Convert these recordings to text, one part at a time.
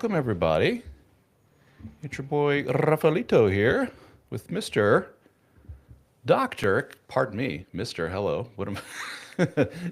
welcome everybody. It's your boy Rafaelito here with Mr. Doctor, pardon me, Mr. Hello, what am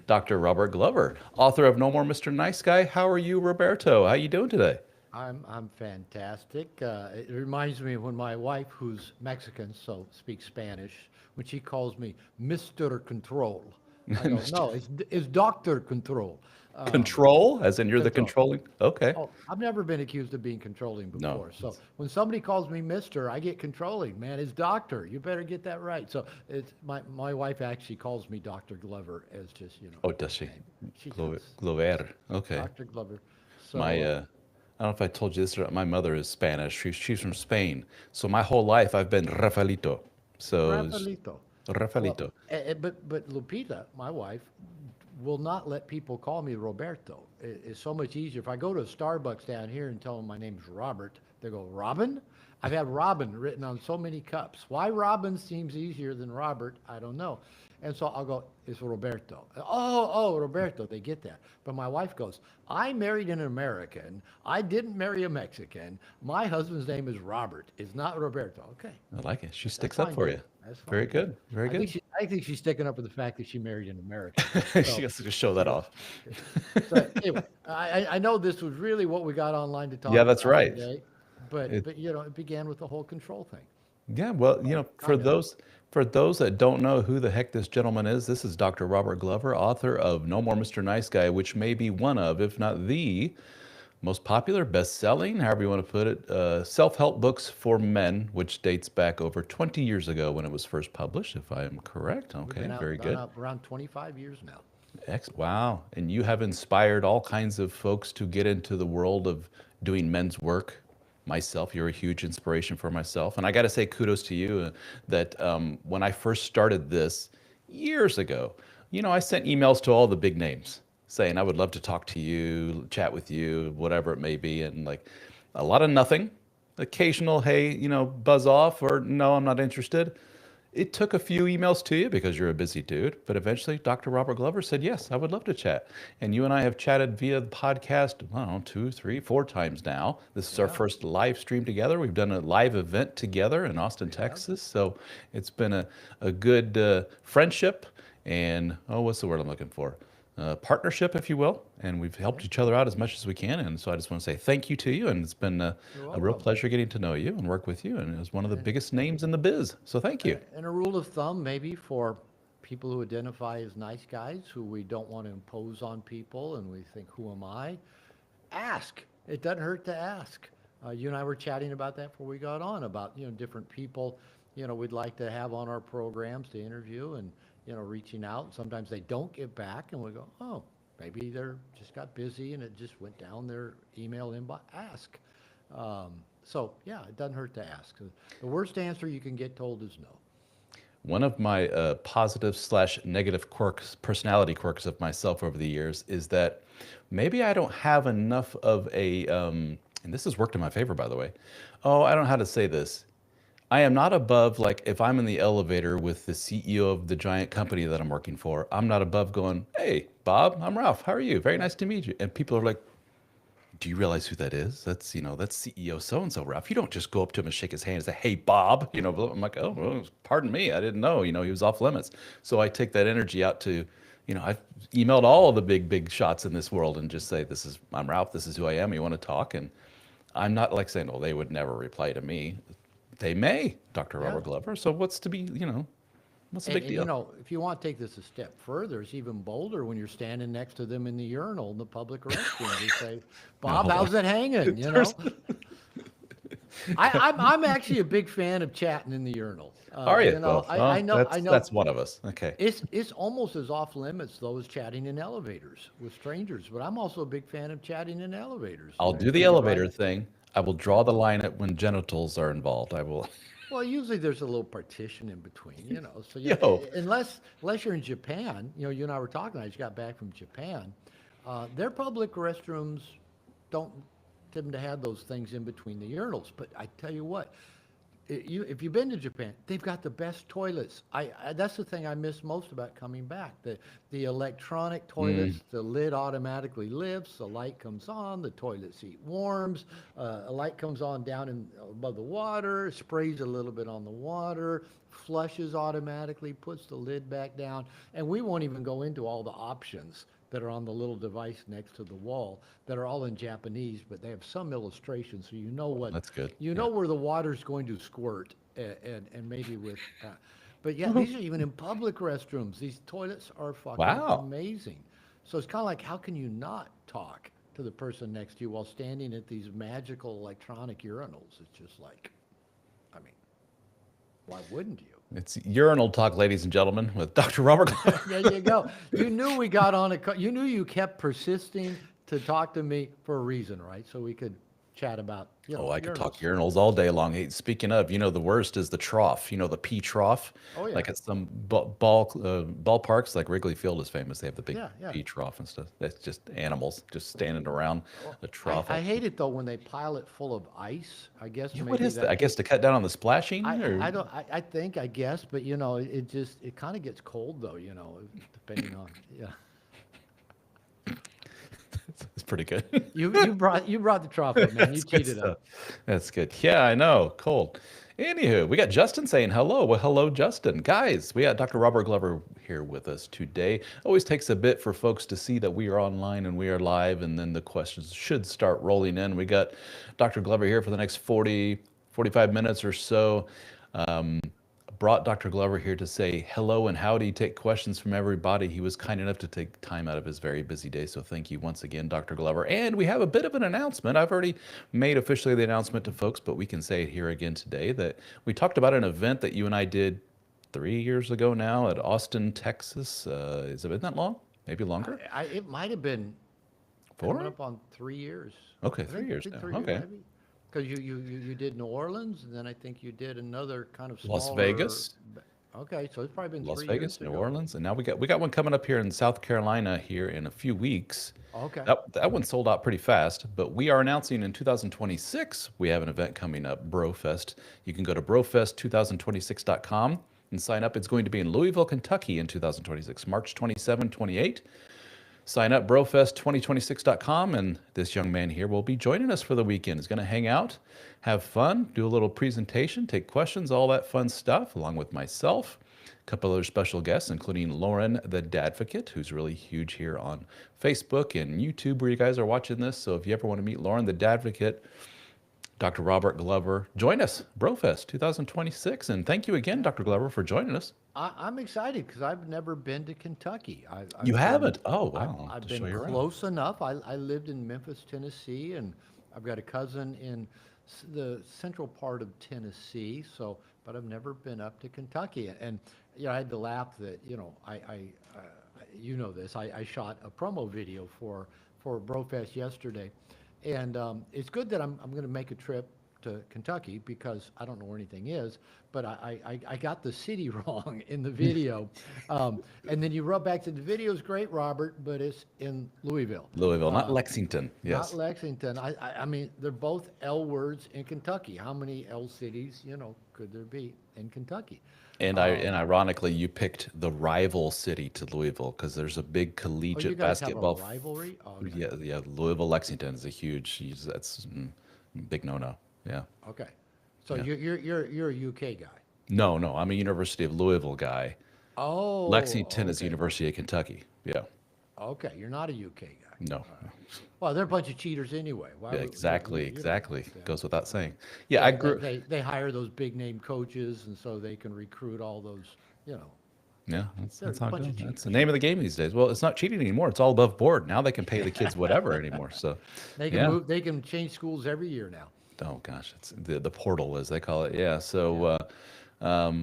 Dr. Robert Glover, author of No More Mr. Nice Guy. How are you, Roberto? How you doing today? I'm fantastic. It reminds me of when my wife, who's Mexican, so speaks Spanish, when she calls me Mr. Control. I go, Mr. no, it's Doctor Control. Um, Control, as in you're the control. controlling. Okay. Oh, I've never been accused of being controlling No. before. So when somebody calls me Mister, I get controlling. Man, it's Doctor. You better get that right. So it's my wife actually calls me Doctor Glover as just Oh, does she? nickname. She does. Glover. Okay. Doctor Glover. My So I don't know if I told you this or not. My mother is Spanish. She's from Spain. So my whole life I've been Rafaelito. So Rafaelito. Well, Rafaelito. but Lupita, my wife, will not let people call me Roberto. It's so much easier. If I go to a Starbucks down here and tell them my name's Robert, they go, Robin? I've had Robin written on so many cups. Why Robin seems easier than Robert, I don't know. And so I'll go, it's Roberto. Oh, Roberto, they get that. But my wife goes, I married an American. I didn't marry a Mexican. My husband's name is Robert. It's not Roberto. Okay, I like it. She that's sticks up fine, for dear. you. That's Very fine. good. Very good. I think she's sticking up for the fact that she married an American. She So has to just show she that goes, off. okay. So anyway, I know this was really what we got online to Yeah, talk that's about right. today, It, but it began with the whole control thing. yeah, well, Kind of. for those that don't know who the heck this gentleman is, this is Dr. Robert Glover, author of No More Mr. Nice Guy, which may be one of, if not the most popular, best-selling, however you want to put it, self-help books for men, which dates back over 20 years ago when it was first published, if I am correct. We've Okay, been very out good. around 25 years now. Wow. And you have inspired all kinds of folks to get into the world of doing men's work. Myself, you're a huge inspiration for myself. And I got to say kudos to you that when I first started this years ago, I sent emails to all the big names saying I would love to talk to you, chat with you, whatever it may be. And like a lot of nothing, occasional, hey, buzz off or no, I'm not interested. It took a few emails to you because you're a busy dude, but eventually Dr. Robert Glover said, yes, I would love to chat. And you and I have chatted via the podcast, I don't know, two, three, four times now. This is our Yeah, first live stream together. We've done a live event together in Austin, we have. Texas. So it's been a good friendship and, oh, what's the word I'm looking for? Partnership, if you will. And we've Yeah, helped each other out as much as we can. And so I just want to say thank you to you. And it's been you're a real welcome. pleasure getting to know you and work with you. And it was one of the And, biggest names in the biz. So thank you. and a rule of thumb, maybe for people who identify as nice guys, who we don't want to impose on people, and we think, who am I? Ask. It doesn't hurt to ask. You and I were chatting about that before we got on about different people we'd like to have on our programs to interview and reaching out. Sometimes they don't get back, and we go, oh, maybe they're just got busy and it just went down their email inbox. Ask. So yeah, it doesn't hurt to ask. The worst answer you can get told is no. One of my positive slash negative quirks, personality quirks of myself over the years is that maybe I don't have enough of and this has worked in my favor, by the way. Oh, I don't know how to say this. I am not above, like, if I'm in the elevator with the CEO of the giant company that I'm working for, I'm not above going, hey, Bob, I'm Ralph. How are you? Very nice to meet you. And people are like, do you realize who that is? That's CEO so and so, Ralph. You don't just go up to him and shake his hand and say, "Hey, Bob." I'm like, "Oh, well, pardon me, I didn't know." He was off limits. So I take that energy out to, I've emailed all the big shots in this world and just say, I'm Ralph. This is who I am. You want to talk?" And I'm not like saying, "Oh, they would never reply to me." They may, Dr. Yeah. Robert Glover. So what's to be, what's the big And deal? if you want to take this a step further, it's even bolder when you're standing next to them in the urinal in the public restroom. You say, Bob, No, how's it hanging? there's, I'm actually a big fan of chatting in the urinal. are you? Well, I know that's one of us. Okay. it's almost as off limits though as chatting in elevators with strangers. But I'm also a big fan of chatting in elevators. I'll do If the you get right. elevator thing. I will Yeah. draw the line at when genitals are involved. I will. Well, usually there's a little partition in between, So yeah, Yo, unless you're in Japan, you and I were talking. I just got back from Japan. Their public restrooms don't tend to have those things in between the urinals. But I tell you what, if you've been to Japan, they've got the best toilets. That's the thing I miss most about coming back. The electronic Mm, toilets, the lid automatically lifts, the light comes on, the toilet seat warms, a light comes on down above the water, sprays a little bit on the water, flushes automatically, puts the lid back down, and we won't even go into all the options that are on the little device next to the wall that are all in Japanese, but they have some illustrations so that's good. you Yeah. know where the water's going to squirt, and maybe with, but yeah, these are even in public restrooms. These toilets are fucking Wow. amazing. So it's kind of like, how can you not talk to the person next to you while standing at these magical electronic urinals? It's just like, I mean, why wouldn't you? It's urinal talk, ladies and gentlemen, with Dr. Robert Glover. There you go. You knew we got on you knew you kept persisting to talk to me for a reason, right? So we could chat about, Oh, I could talk urinals. urinals all day long. Hey, speaking of, the worst is the trough. The pee trough. Oh yeah, Like at some ballparks, like Wrigley Field is famous. They have the big yeah, yeah. pee trough and stuff. That's just animals just standing around Well, the trough. I hate it though when they pile it full of ice. I guess Yeah, what maybe is that? that I guess keeps. to cut down on the splashing, or I don't. I guess, but it kind of gets cold though. Depending on. Yeah. it's pretty good. You brought the trough up, man. You That's good cheated stuff. up. That's good. Yeah, I know. Cold. Anywho, we got Justin saying hello. Well, hello, Justin. Guys, we got Dr. Robert Glover here with us today. Always takes a bit for folks to see that we are online and we are live, and then the questions should start rolling in. We got Dr. Glover here for the next 45 minutes or so. Um, Brought Dr. Glover here to say hello and howdy, take questions from everybody. He was kind enough to take time out of his very busy day. So thank you once again, Dr. Glover. And we have a bit of an announcement. I've already made officially the announcement to folks, but we can say it here again today that we talked about an event that you and I did 3 years ago now at Austin, Texas. Has it been that long? Maybe longer? It might have been coming 4? up on 3 years. Okay, I three think I years think now. 3 years Okay. maybe. Because you did New Orleans, and then I think you did another kind of Las smaller. Vegas. Okay, so it's probably been Las 3 years Vegas, New ago. Orleans, and now we got one coming up here in South Carolina here in a few weeks. Okay. That one sold out pretty fast, but we are announcing in 2026 we have an event coming up, BroFest. You can go to brofest2026.com and sign up. It's going to be in Louisville, Kentucky in 2026, March 27, 28. Sign up brofest2026.com, and this young man here will be joining us for the weekend. He's going to hang out, have fun, do a little presentation, take questions, all that fun stuff, along with myself, a couple other special guests, including Lauren the Dadvocate, who's really huge here on Facebook and YouTube where you guys are watching this. So if you ever want to meet Lauren the Dadvocate, Dr. Robert Glover, join us, BroFest 2026. And thank you again, Yeah. Dr. Glover, for joining us. I'm excited because I've never been to Kentucky. You I've been haven't? Oh, I've, wow. I'll have I've to show been you around. close enough. I lived in Memphis, Tennessee, and I've got a cousin in the central part of Tennessee. So, but I've never been up to Kentucky. And I had to laugh that you know this. I shot a promo video for BroFest yesterday, and it's good that I'm going to make a trip to Kentucky because I don't know where anything is, but I got the city wrong in the video. And then you rub back to the video's great, Robert, but it's in Louisville, Louisville, not uh, Lexington. not Yes. Lexington. I mean, they're both L words in Kentucky. How many L cities, could there be in Kentucky? And ironically, you picked the rival city to Louisville because there's a big Oh, you collegiate guys have a basketball. rivalry? Oh, okay, Yeah, yeah. Louisville Lexington is a that's big no-no. Yeah, okay. So yeah. you're a UK guy. No, no. I'm a University of Louisville guy. Oh, Lexington is the okay. University of Kentucky. Yeah. Okay, you're not a UK guy. No. Well, they're a bunch of cheaters anyway. Why Yeah, would exactly, you know? exactly. Yeah, Goes without saying. Yeah, I yeah. grew. They hire those big name coaches, and so they can recruit all those. You know, Yeah, they're that's a how it bunch goes. of That's the cheaters. name of the game these days. Well, it's not cheating anymore. It's all above board. Now they can pay the kids whatever anymore. So, They can yeah. move. They can change schools every year now. Oh gosh, it's the portal as they call it. Yeah. So, Yeah.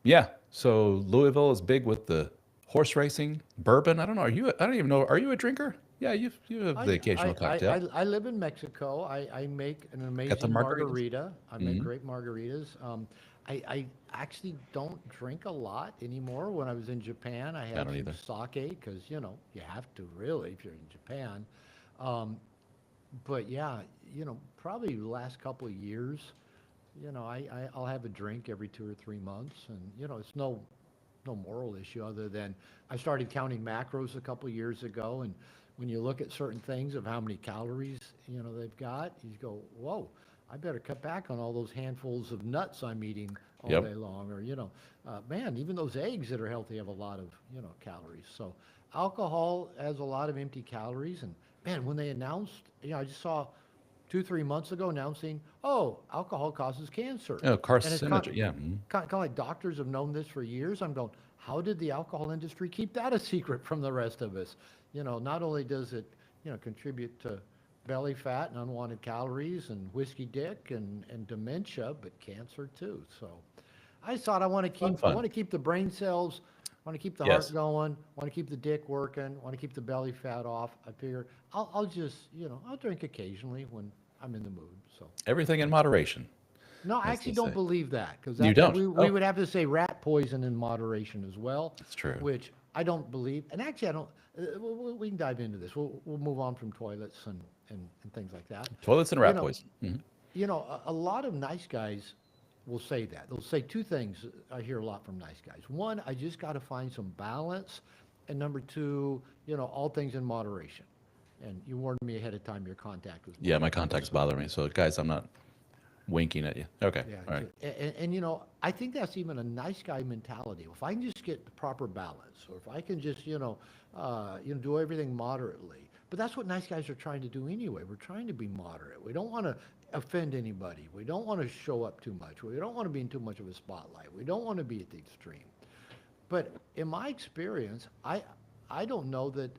yeah. So Louisville is big with the horse racing, bourbon. I don't know. I don't even know. Are you a drinker? Yeah, you have the occasional cocktail. I live in Mexico. I make an Got the amazing margaritas. margarita. I make Hmm. great margaritas. I actually don't drink a lot anymore. When I was in Japan, I I had don't some either. sake because you have to really if you're in Japan. Um, but yeah, probably the last couple of years, I'll have a drink every 2 or 3 months, and it's no moral issue other than I started counting macros a couple years ago, and when you look at certain things of how many calories they've got, you go, whoa, I better cut back on all those handfuls of nuts I'm eating all Yep. day long, or man, even those eggs that are healthy have a lot of calories. So alcohol has a lot of empty calories, and man, when they announced, I just saw 2, 3 months ago announcing, oh, alcohol causes cancer. Oh, And it's carcinogen. Yeah. Mhm. kind of like doctors have known this for years. I'm going, how did the alcohol industry keep that a secret from the rest of us? Not only does it, contribute to belly fat and unwanted calories and whiskey dick and dementia, but cancer too. So I just thought Fun, I fun. want to keep the brain cells, want to keep the heart Yes. going, want to keep the dick working, want to keep the belly fat off. I figure I'll just, I'll drink occasionally when I'm in the mood. So Everything in moderation, no, I as they actually don't say. believe that because You that don't? we Oh, would have to say rat poison in moderation as well, that's true. which I don't believe. And actually, I don't. We can dive into this. We'll move on from toilets and things like that. Toilets and You rat know, poison. Mhm. a lot of nice guys will say that. They'll say two things I hear a lot from nice guys. One, I just got to find some balance, and number two, all things in moderation. And you warned me ahead of time your contact was Yeah, my moderation. contacts So bother me. So, guys, I'm not winking at you. Okay. yeah, All right. and I think that's even a nice guy mentality. If I can just get the proper balance, or if I can just do everything moderately. But that's what nice guys are trying to do anyway. We're trying to be moderate. We don't want to offend anybody. We don't want to show up too much. We don't want to be in too much of a spotlight. We don't want to be at the extreme. But in my experience, I don't know that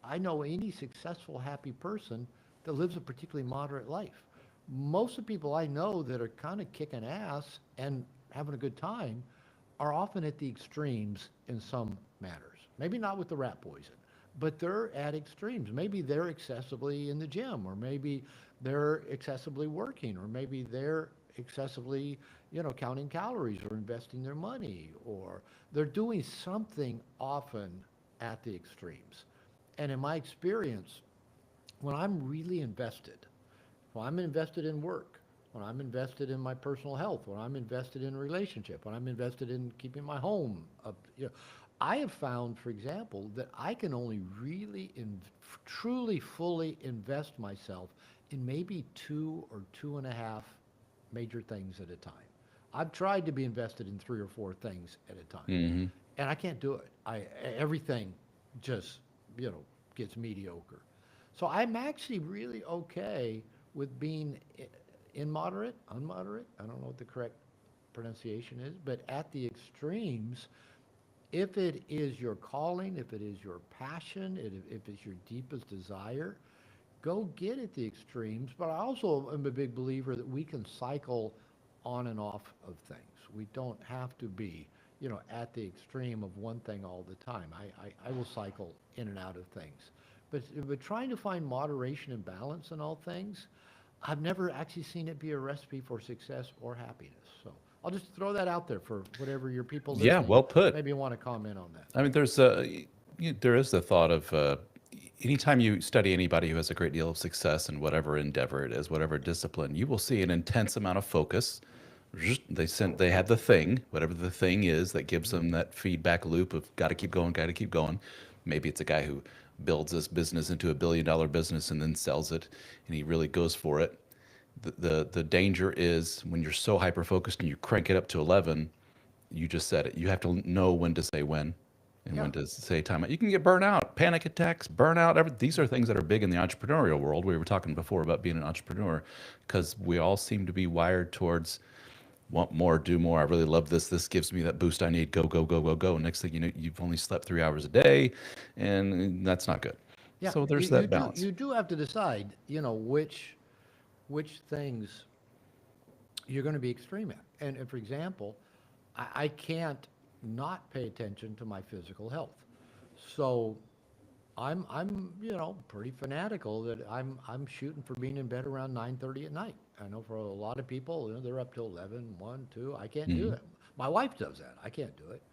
I know any successful, happy person that lives a particularly moderate life. Most of the people I know that are kind of kicking ass and having a good time are often at the extremes in some matters. Maybe not with the rat poison, but they're at extremes. Maybe they're excessively in the gym, or maybe they're excessively working, or maybe they're excessively, counting calories or investing their money, or they're doing something often at the extremes. And in my experience, when I'm really invested, when I'm invested in work, when I'm invested in my personal health, when I'm invested in a relationship, when I'm invested in keeping my home up, I have found, for example, that I can only really truly fully invest myself in maybe two or two and a half major things at a time. I've tried to be invested in three or four things at a time, Hmm. and I can't do it. Everything just gets mediocre. So I'm actually really okay with being in moderate, unmoderate. I don't know what the correct pronunciation is, but at the extremes, if it is your calling, if it is your passion, if it's your deepest desire, go get at the extremes. But I also am a big believer that we can cycle on and off of things. We don't have to be, at the extreme of one thing all the time. I will cycle in and out of things. But trying to find moderation and balance in all things, I've never actually seen it be a recipe for success or happiness. So I'll just throw that out there for whatever your people Yeah, listening well put. maybe want to comment on that. I mean, there is the thought of anytime you study anybody who has a great deal of success in whatever endeavor it is, whatever discipline, you will see an intense amount of focus. They have the thing, whatever the thing is that gives them that feedback loop of got to keep going, got to keep going. Maybe it's a guy who builds this business into a $1 billion business and then sells it, and he really goes for it. The danger is when you're so hyper focused and you crank it up to 11, you just said it. You have to know when to say when and Yeah. when to say time out. You can get burnout, panic attacks, burnout. These are things that are big in the entrepreneurial world. We were talking before about being an entrepreneur because we all seem to be wired towards want more, do more. I really love this. This gives me that boost I need. Go, go, go, go, go. Next thing you know, you've only slept 3 hours a day, and that's not good. Yeah, So you, there's you that do balance. you do have to decide, which things you're going to be extreme at. And for example, I can't not pay attention to my physical health. So I'm pretty fanatical that I'm shooting for being in bed around 9:30 at night. I know for a lot of people, they're up till 11, 1, 2. I can't do Hmm. it. My wife does that. I can't do it.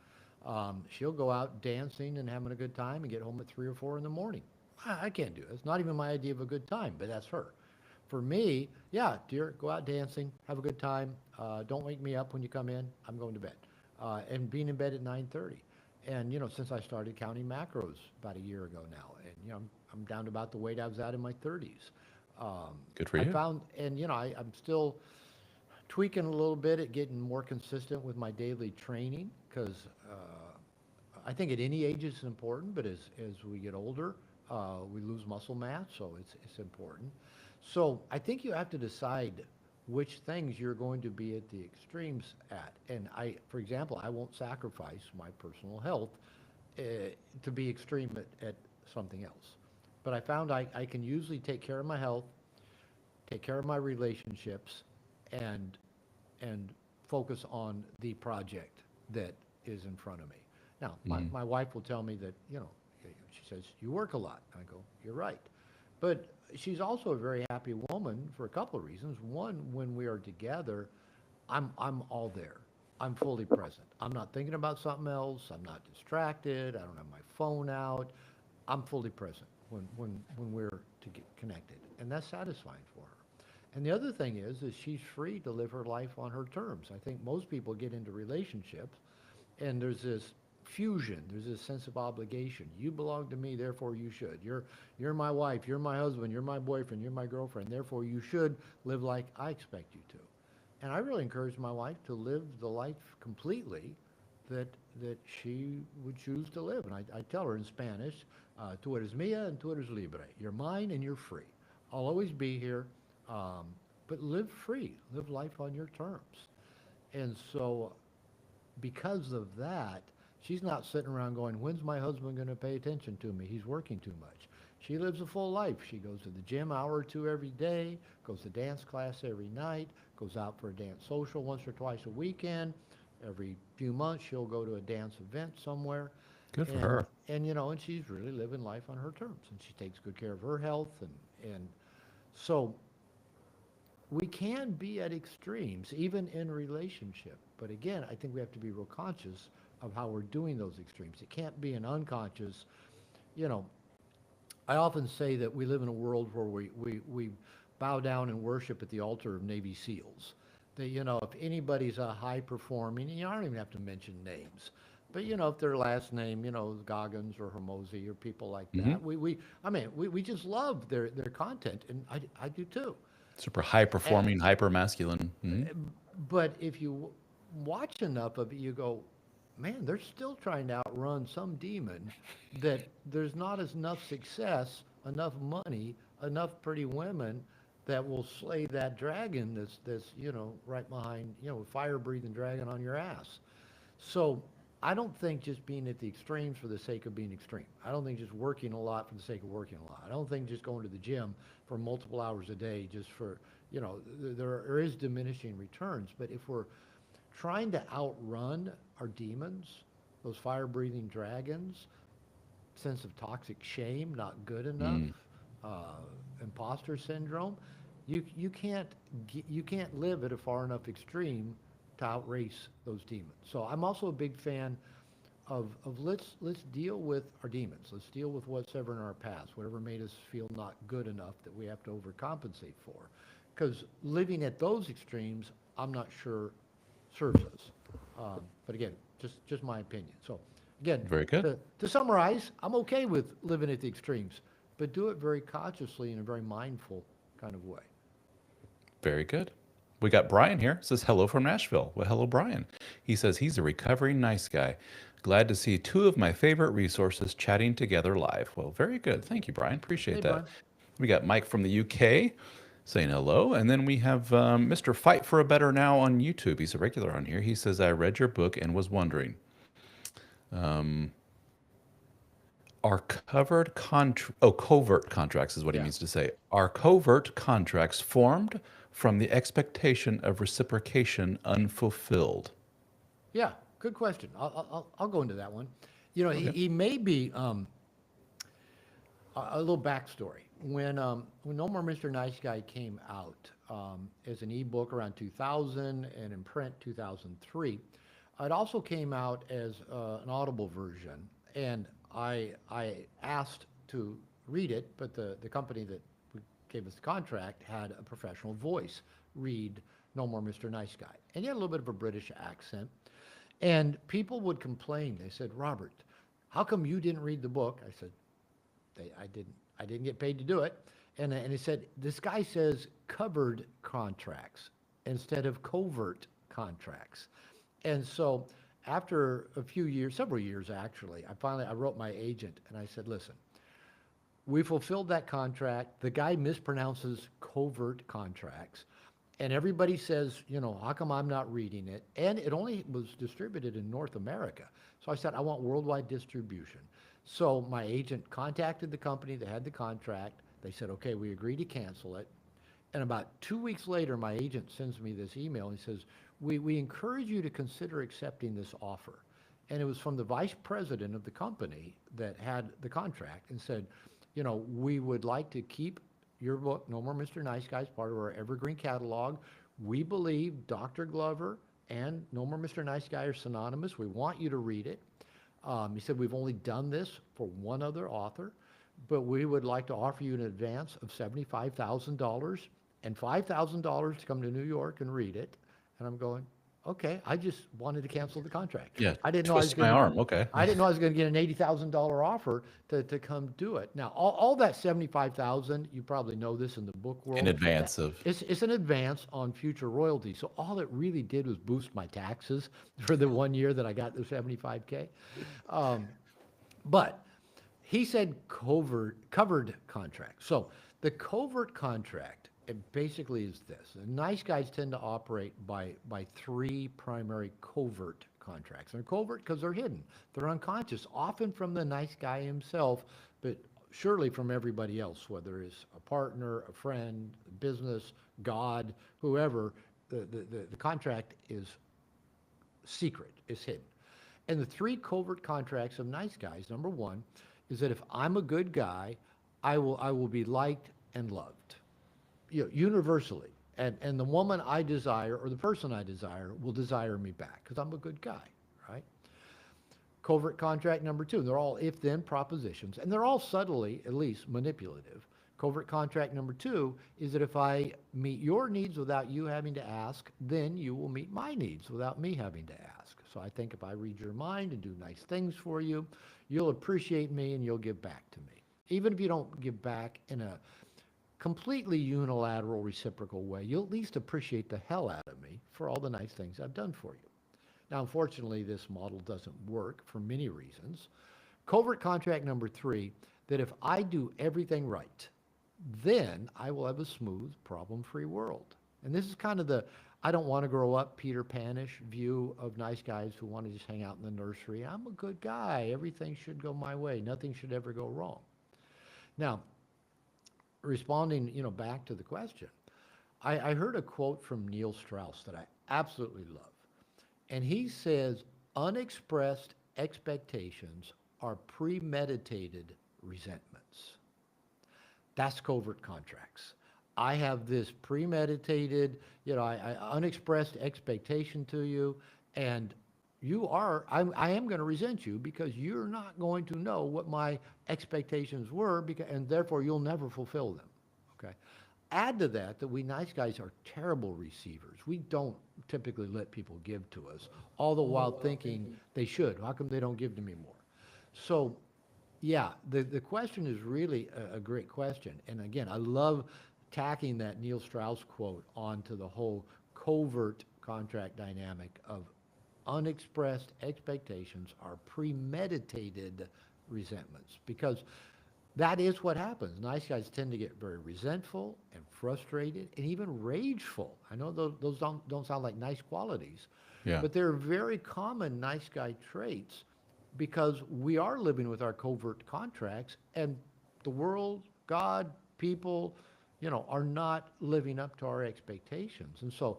She'll go out dancing and having a good time and get home at 3 or 4 in the morning. I can't do it. It's not even my idea of a good time, but that's her. for me, yeah, dear, go out dancing, have a good time. Don't wake me up when you come in. I'm going to bed, and being in bed at 9:30. And since I started counting macros about a year ago now, and I'm down to about the weight I was at in my 30s. Um, Good for I you. found, and I'm still tweaking a little bit at getting more consistent with my daily training because I think at any age it's important, but as we get older, we lose muscle mass, so it's important. So I think you have to decide which things you're going to be at the extremes at. And for example, I won't sacrifice my personal health uh, to be extreme at something else. But I found I can usually take care of my health, take care of my relationships, and and focus on the project that is in front of me. Now, Mhm. my wife will tell me that, she says, you work a lot. I go, you're right. But she's also a very happy woman for a couple of reasons. One, when we are together, I'm all there. I'm fully present. I'm not thinking about something else. I'm not distracted. I don't have my phone out. I'm fully present when we're to get connected, and that's satisfying for her. And the other thing is she's free to live her life on her terms. I think most people get into relationships, and there's this fusion. There's this sense of obligation. You belong to me, therefore you should. You're my wife. You're my husband. You're my boyfriend. You're my girlfriend. Therefore you should live like I expect you to. And I really encourage my wife to live the life completely that that she would choose to live. And I tell her in Spanish, "Tú eres mía and tú eres libre. You're mine and you're free. I'll always be here, um, but live free. Live life on your terms." And so, because of that, she's not sitting around going, "When's my husband going to pay attention to me? He's working too much." She lives a full life. She goes to the gym hour or two every day, goes to dance class every night, goes out for a dance social once or twice a weekend. Every few months, she'll go to a dance event somewhere, Good for and her. and she's really living life on her terms, and she takes good care of her health, and so we can be at extremes, even in relationship. But again, I think we have to be real conscious of how we're doing those extremes. It can't be an unconscious, you know, I often say that we live in a world where we bow down and worship at the altar of Navy SEALs. That, if anybody's a high performing, I don't even have to mention names, but, if their last name, Goggins or Hermosi or people like Hmm. that, we just love their content, and I do too. Super high And, performing, hyper masculine. Hmm. but if you watch enough of it, you go, man, they're still trying to outrun some demon that there's not as enough success, enough money, enough pretty women that will slay that dragon that's right behind, fire breathing dragon on your ass. So I don't think just being at the extremes for the sake of being extreme. I don't think just working a lot for the sake of working a lot. I don't think just going to the gym for multiple hours a day just for, there is diminishing returns. But if we're trying to outrun our demons, those fire breathing dragons, sense of toxic shame, not good enough, Mm. uh, imposter syndrome, you can't live at a far enough extreme to outrace those demons. So I'm also a big fan of let's deal with our demons. Let's deal with what's ever in our past, whatever made us feel not good enough that we have to overcompensate for. Because living at those extremes, I'm not sure serves us. But again, just my opinion. So again, Very good. to summarize, I'm okay with living at the extremes, but do it very consciously in a very mindful kind of way. Very good. We got Brian here. Says hello from Nashville. Well, hello, Brian. He says he's a recovering nice guy. Glad to see two of my favorite resources chatting together live. Well, very good. Thank you, Brian. Hey, Appreciate that. Brian. We got Mike from the UK saying hello. And then we have Mr. Fight for a Better Now on YouTube. He's a regular on here. He says, I read your book and was wondering, um, are covert contracts is what he Yeah. means to say. Are covert contracts formed from the expectation of reciprocation unfulfilled? Yeah, good question. I'll go into that one. He, Okay. he may be a little backstory. When No More Mr. Nice Guy came out as an ebook around 2000 and in print 2003, it also came out as an Audible version. And I asked to read it, but the company that gave us the contract had a professional voice read No More Mr. Nice Guy. And he had a little bit of a British accent. And people would complain. They said, Robert, how come you didn't read the book? I said, I didn't get paid to do it. And he said, this guy says covered contracts instead of covert contracts. And so after a few years, several years actually, I wrote my agent and I said, listen, we fulfilled that contract. The guy mispronounces covert contracts. And everybody says, how come I'm not reading it? And it only was distributed in North America. So I said, I want worldwide distribution. So my agent contacted the company that had the contract. They said, okay, we agree to cancel it. And about 2 weeks later, my agent sends me this email. He says, we encourage you to consider accepting this offer. And it was from the vice president of the company that had the contract and said, we would like to keep your book, No More Mr. Nice Guy, as part of our evergreen catalog. We believe Dr. Glover and No More Mr. Nice Guy are synonymous. We want you to read it. He said, we've only done this for one other author, but we would like to offer you an advance of $75,000 and $5,000 to come to New York and read it. And I'm going, okay, I just wanted to cancel the contract. Yeah, I didn't know I was twist going my to, arm. Okay. I didn't know I was going to get an $80,000 offer to come do it. Now, all that $75,000, you probably know this in the book world. In advance of. It's an advance on future royalties. So all it really did was boost my taxes for the 1 year that I got the 75K. But he said covered contract. So the covert contract, it basically is this. And nice guys tend to operate by three primary covert contracts. They're covert because they're hidden. They're unconscious, often from the nice guy himself, but surely from everybody else, whether it's a partner, a friend, business, God, whoever. The contract is secret, is hidden. And the three covert contracts of nice guys, number one, is that if I'm a good guy, I will be liked and loved, universally. And the woman I desire or the person I desire will desire me back because I'm a good guy, right? Covert contract number two, they're all if-then propositions, and they're all subtly, at least, manipulative. Covert contract number two is that if I meet your needs without you having to ask, then you will meet my needs without me having to ask. So I think if I read your mind and do nice things for you, you'll appreciate me and you'll give back to me. Even if you don't give back in a completely unilateral, reciprocal way, you'll at least appreciate the hell out of me for all the nice things I've done for you. Now, unfortunately, this model doesn't work for many reasons. Covert contract number three, that if I do everything right, then I will have a smooth, problem-free world. And this is kind of the I don't want to grow up Peter Pan-ish view of nice guys who want to just hang out in the nursery. I'm a good guy. Everything should go my way. Nothing should ever go wrong. Now, responding, back to the question, I heard a quote from Neil Strauss that I absolutely love. And he says, unexpressed expectations are premeditated resentments. That's covert contracts. I have this premeditated, unexpressed expectation to you, and I am going to resent you because you're not going to know what my expectations were, and therefore you'll never fulfill them, okay? Add to that we nice guys are terrible receivers. We don't typically let people give to us, all the while thinking they should. How come they don't give to me more? So, yeah, the question is really a great question. And again, I love tacking that Neil Strauss quote onto the whole covert contract dynamic of unexpressed expectations are premeditated resentments, because that is what happens. Nice guys tend to get very resentful and frustrated and even rageful. I know those don't sound like nice qualities, Yeah. but they're very common nice guy traits because we are living with our covert contracts, and the world, God, people, are not living up to our expectations. And so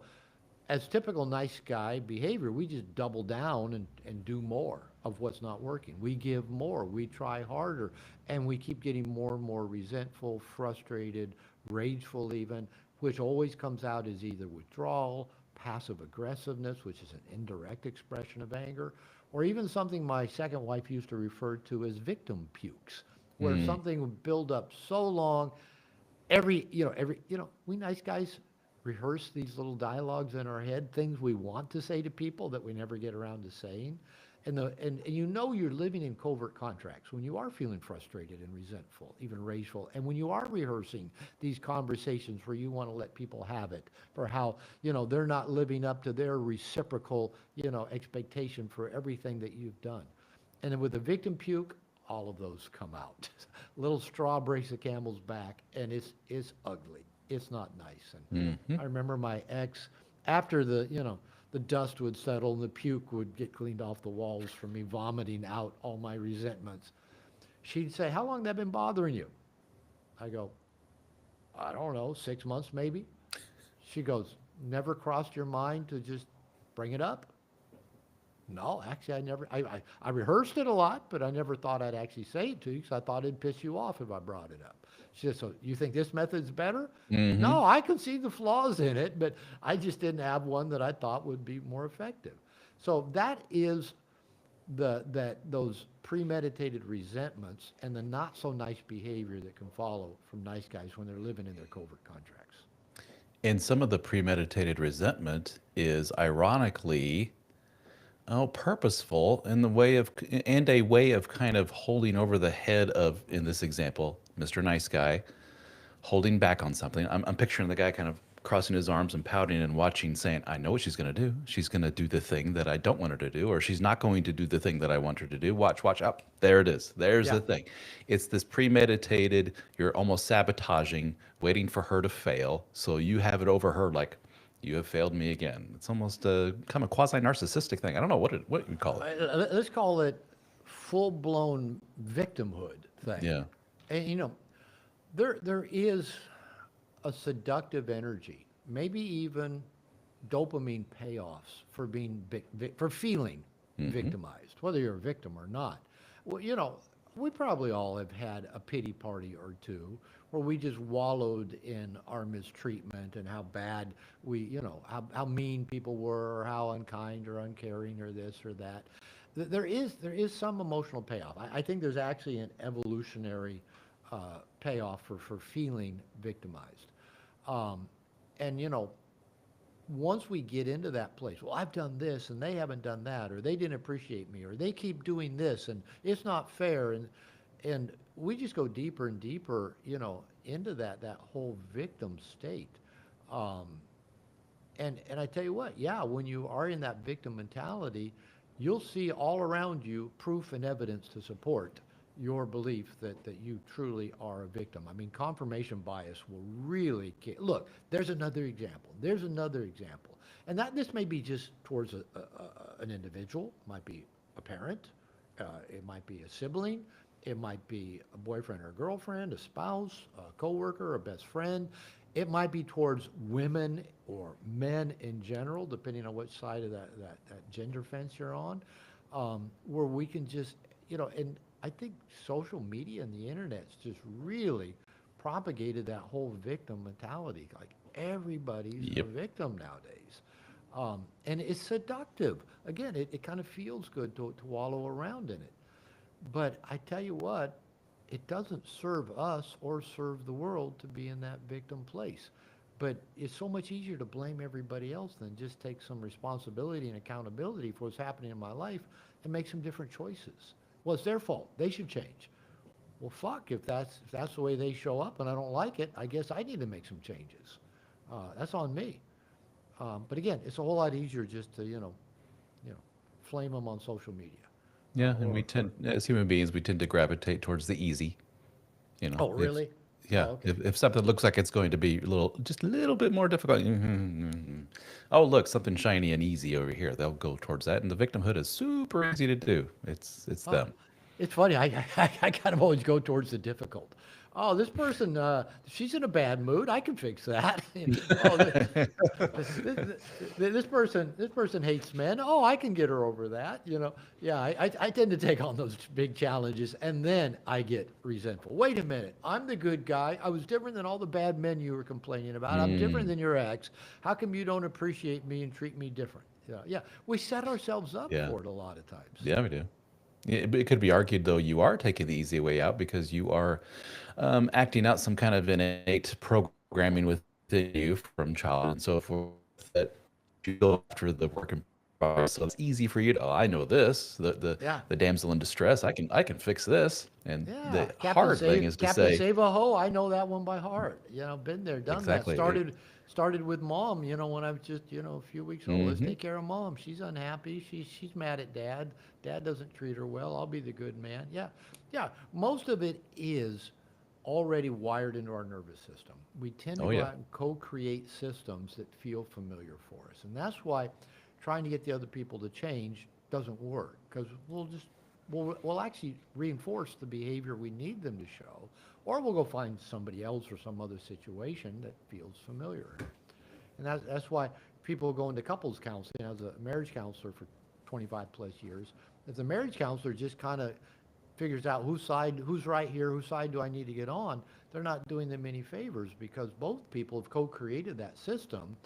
as typical nice guy behavior, we just double down and do more of what's not working. We give more, we try harder, and we keep getting more and more resentful, frustrated, rageful even, which always comes out as either withdrawal, passive aggressiveness, which is an indirect expression of anger, or even something my second wife used to refer to as victim pukes, where something would build up so long, we nice guys rehearse these little dialogues in our head, things we want to say to people that we never get around to saying. And you know you're living in covert contracts when you are feeling frustrated and resentful, even rageful, and when you are rehearsing these conversations where you want to let people have it for how, they're not living up to their reciprocal, expectation for everything that you've done. And then with the victim puke, all of those come out. Little straw breaks the camel's back, and it's ugly. It's not nice. And Hmm. I remember my ex, after the dust would settle and the puke would get cleaned off the walls from me vomiting out all my resentments. She'd say, "How long that been bothering you?" I go, "I don't know, 6 months maybe." She goes, "Never crossed your mind to just bring it up?" No, actually, I never. I rehearsed it a lot, but I never thought I'd actually say it to you because I thought it'd piss you off if I brought it up. She said, "So you think this method's better?" Hmm. No, I can see the flaws in it, but I just didn't have one that I thought would be more effective. So that is those premeditated resentments and the not so nice behavior that can follow from nice guys when they're living in their covert contracts. And some of the premeditated resentment is ironically, purposeful in the way of, and a way of kind of holding over the head of, in this example, Mr. Nice Guy, holding back on something. I'm picturing the guy kind of crossing his arms and pouting and watching, saying, I know what she's going to do. She's going to do the thing that I don't want her to do, or she's not going to do the thing that I want her to do. Watch, watch out. There it is. There's Yeah. the thing. It's this premeditated, you're almost sabotaging, waiting for her to fail. So you have it over her like, you have failed me again. It's almost a kind of quasi narcissistic thing. I don't know what you call it. Let's call it full-blown victimhood thing. Yeah. And there is a seductive energy, maybe even dopamine payoffs for being for feeling Hmm. victimized, whether you're a victim or not. Well, we probably all have had a pity party or two where we just wallowed in our mistreatment and how bad how mean people were or how unkind or uncaring or this or that. There is some emotional payoff. I think there's actually an evolutionary payoff for feeling victimized. Um, and once we get into that place, well, I've done this and they haven't done that, or they didn't appreciate me, or they keep doing this and it's not fair, and we just go deeper and deeper, into that whole victim state. Um, and I tell you what, yeah, when you are in that victim mentality, you'll see all around you proof and evidence to support your belief that you truly are a victim. I mean, confirmation bias will really look. There's another example. There's another example, and that this may be just towards an individual, might be a parent, it might be a sibling, it might be a boyfriend or girlfriend, a spouse, a coworker, a best friend. It might be towards women or men in general, depending on which side of that gender fence you're on, where we can just, and I think social media and the internet's just really propagated that whole victim mentality. Like everybody's a Yep. victim nowadays. And it's seductive. Again, it kind of feels good to wallow around in it. But I tell you what, it doesn't serve us or serve the world to be in that victim place. But it's so much easier to blame everybody else than just take some responsibility and accountability for what's happening in my life and make some different choices. Well, it's their fault. They should change. Well, fuck, if that's the way they show up and I don't like it, I guess I need to make some changes. That's on me. But again, it's a whole lot easier just to you know, flame them on social media. Yeah, and we Or tend, as human beings, we tend to gravitate towards the easy. oh, If really? yeah, Oh, okay. if something looks like it's going to be just a little bit more difficult, oh look, something shiny and easy over here, they'll go towards that, and the victimhood is super easy to do. It's Oh, them. it's funny. I kind of always go towards the difficult. Oh, this person, she's in a bad mood. I can fix that. Oh, this person hates men. Oh, I can get her over that. Yeah, I tend to take on those big challenges, and then I get resentful. Wait a minute, I'm the good guy. I was different than all the bad men you were complaining about. I'm different Mm, than your ex. How come you don't appreciate me and treat me different? Yeah, yeah. We set ourselves up yeah, for it a lot of times. yeah, we do. It could be argued, though, you are taking the easy way out because you are acting out some kind of innate programming within you from childhood and so forth that you go after the work in progress. So it's easy for you to, oh, I know this, Yeah. the damsel in distress. I can fix this. And Yeah, the hard thing is to Captain say, Save a Ho. I know that one by heart. Been there, done that. exactly. Started with mom. When I was just a few weeks old. Let's Hmm. take care of mom. She's unhappy. She's mad at dad. Dad doesn't treat her well. I'll be the good man. Yeah, yeah. Most of it is already wired into our nervous system. We tend to Oh go yeah. out and co-create systems that feel familiar for us, and that's why trying to get the other people to change doesn't work because we'll actually reinforce the behavior we need them to show, or we'll go find somebody else or some other situation that feels familiar. And that's why people go into couples counseling. As a marriage counselor for 25 plus years, if the marriage counselor just kind of figures out who's right here, whose side do I need to get on, they're not doing them any favors because both people have co-created that system,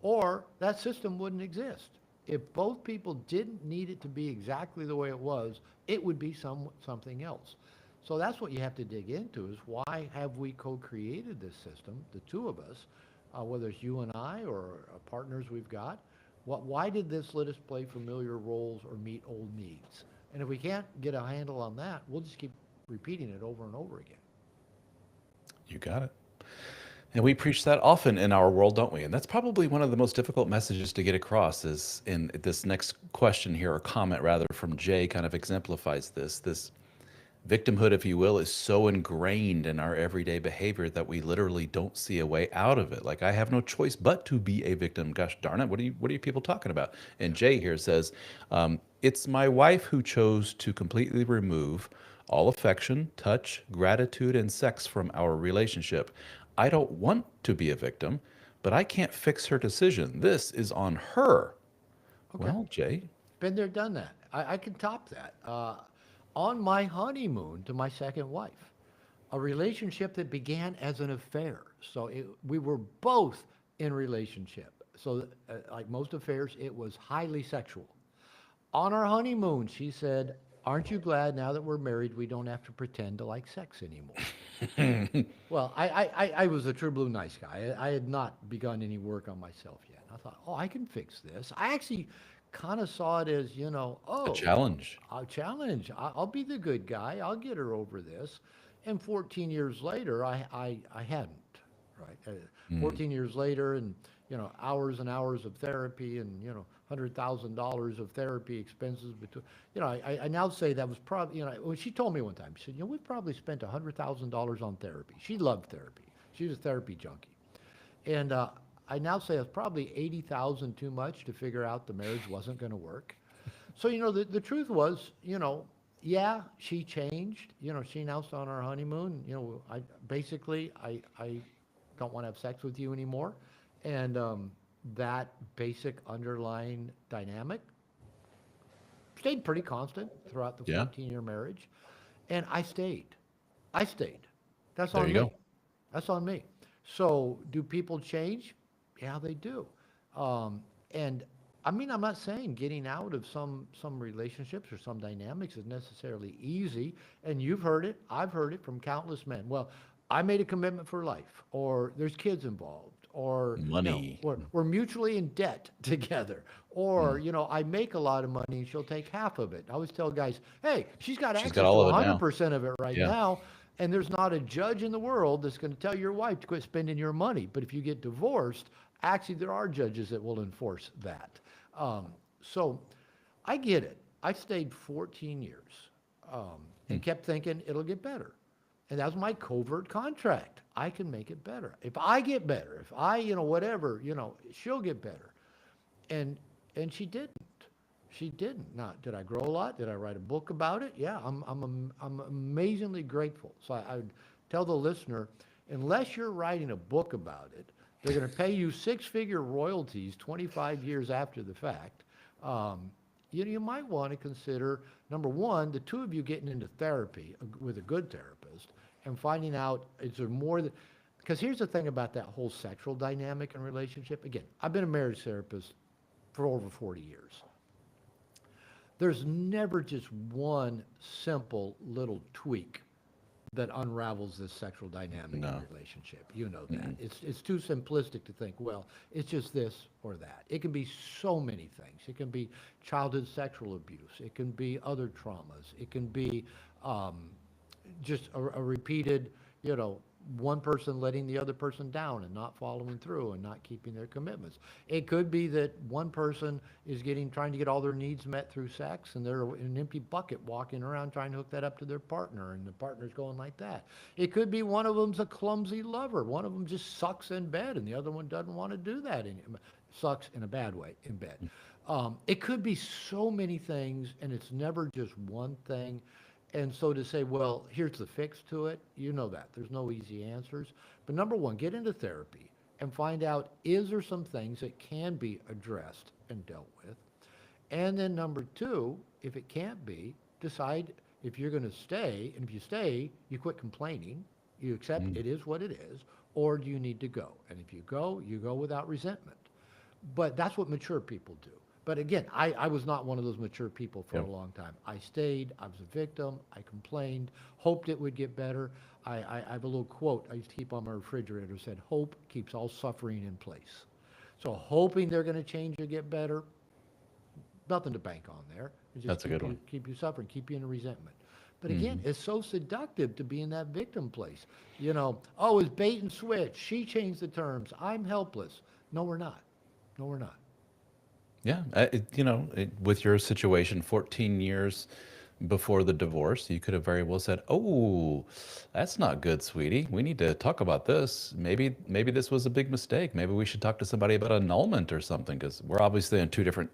or that system wouldn't exist. If both people didn't need it to be exactly the way it was, it would be something else. So that's what you have to dig into is why have we co-created this system, the two of us, whether it's you and I or partners we've got, why did this let us play familiar roles or meet old needs? And if we can't get a handle on that, we'll just keep repeating it over and over again. You got it. And we preach that often in our world, don't we? And that's probably one of the most difficult messages to get across is in this next question here, or comment rather, from Jay kind of exemplifies this. This victimhood, if you will, is so ingrained in our everyday behavior that we literally don't see a way out of it. Like I have no choice but to be a victim. Gosh darn it, what are you people talking about? And Yeah. Jay here says, it's my wife who chose to completely remove all affection, touch, gratitude, and sex from our relationship. I don't want to be a victim, but I can't fix her decision. This is on her. Okay. Well, Jay, Been there, done that. I can top that. On my honeymoon to my second wife, a relationship that began as an affair. So we were both in relationship. So like most affairs, it was highly sexual. On our honeymoon, she said, "Aren't you glad now that we're married, we don't have to pretend to like sex anymore?" Well, I was a true blue nice guy. I had not begun any work on myself yet. I thought, oh, I can fix this. I actually kind of saw it as, a oh, challenge. I'll challenge. I'll be the good guy. I'll get her over this. And 14 years later, I hadn't, right? 14 years later, and, hours and hours of therapy and, $100,000 of therapy expenses between, I now say that was probably, when she told me one time, she said, we probably spent $100,000 on therapy. She loved therapy. She was a therapy junkie. And I now say it's probably 80,000 too much to figure out the marriage wasn't going to work. So, the truth was, yeah, she changed. She announced on our honeymoon, I don't want to have sex with you anymore. And that basic underlying dynamic stayed pretty constant throughout the Yeah, 14-year marriage. And I stayed. I stayed. That's there on you me. go. That's on me. So, do people change? Yeah, they do. And I mean, I'm not saying getting out of some relationships or some dynamics is necessarily easy. And you've heard it. I've heard it from countless men. Well, I made a commitment for life, or there's kids involved, or Money. we're mutually in debt together, or Mm. I make a lot of money and she'll take half of it. I always tell guys, hey, she's got She's got access to all of it now. 100% of it right Yeah. now. And there's not a judge in the world that's going to tell your wife to quit spending your money. But if you get divorced, actually, there are judges that will enforce that. So I get it. I stayed 14 years and kept thinking it'll get better. And that was my covert contract. I can make it better. If I get better, if I, whatever, she'll get better. And and she didn't. She didn't. Not did I grow a lot? Did I write a book about it? Yeah, I'm amazingly grateful. So I would tell the listener, unless you're writing a book about it, they're going to pay you six-figure royalties 25 years after the fact. You might want to consider number one, the two of you getting into therapy with a good therapist and finding out is there more that. Because here's the thing about that whole sexual dynamic and relationship. Again, I've been a marriage therapist for over 40 years. There's never just one simple little tweak that unravels this sexual dynamic in No. a relationship. You know that. Mm-mm. It's too simplistic to think, well, it's just this or that. It can be so many things. It can be childhood sexual abuse. It can be other traumas. It can be um, just a repeated, you know, one person letting the other person down and not following through and not keeping their commitments. It could be that one person is trying to get all their needs met through sex, and they're in an empty bucket walking around trying to hook that up to their partner, and the partner's going like that. It could be one of them's a clumsy lover. One of them just sucks in bed, and the other one doesn't want to do that. Sucks in a bad way in bed. It could be so many things, and it's never just one thing. And so to say, well, here's the fix to it, you know that. There's no easy answers. But number one, get into therapy and find out, is there some things that can be addressed and dealt with? And then number two, if it can't be, decide if you're going to stay. And if you stay, you quit complaining. You accept Mm. it is what it is. Or do you need to go? And if you go without resentment. But that's what mature people do. But again, I was not one of those mature people for a Yep. long time. I stayed, I was a victim, I complained, hoped it would get better. I have a little quote I used to keep on my refrigerator, said, hope keeps all suffering in place. So hoping they're going to change or get better, nothing to bank on there. It just That's a good one. keep you suffering, keep you in a resentment. But again, Hmm. it's so seductive to be in that victim place. You know, oh, it's bait and switch. She changed the terms. I'm helpless. No, we're not. No, we're not. Yeah, with your situation, 14 years before the divorce, you could have very well said, "Oh, that's not good, sweetie. We need to talk about this. Maybe this was a big mistake. Maybe we should talk to somebody about annulment or something, because we're obviously in two different,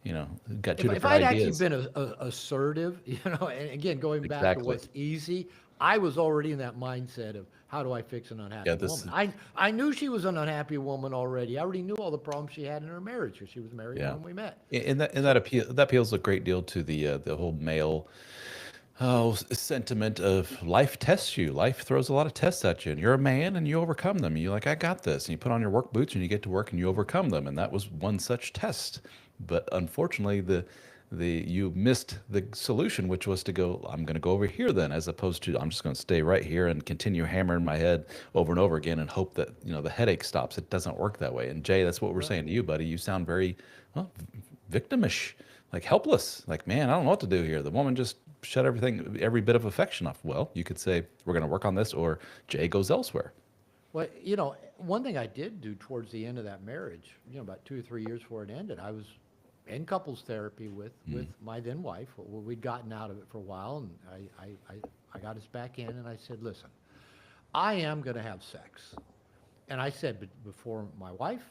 got two If different I'd actually ideas." been assertive, you know, and again, going back to Exactly. what's easy, I was already in that mindset of how do I fix an Yeah, unhappy this woman? is, I knew she was an unhappy woman already. I already knew all the problems she had in her marriage because she was married yeah. when we met. And that appeals a great deal to the whole male sentiment of life tests you. Life throws a lot of tests at you, and you're a man, and you overcome them. You're like, I got this, and you put on your work boots, and you get to work, and you overcome them. And that was one such test. But unfortunately, the you missed the solution, which was to go, I'm going to go over here then, as opposed to I'm just going to stay right here and continue hammering my head over and over again and hope that the headache stops. It doesn't work that way. And Jay, that's what we're Right. saying to you, buddy. You sound very well, victimish, like helpless. Like, man, I don't know what to do here. The woman just shut every bit of affection off. Well, you could say we're going to work on this, or Jay goes elsewhere. Well, you know, one thing I did do towards the end of that marriage, you know, about 2 or 3 years before it ended, I was in couples therapy with my then wife. Well, we'd gotten out of it for a while, and I got us back in, and I said, listen, I am going to have sex. And I said before my wife,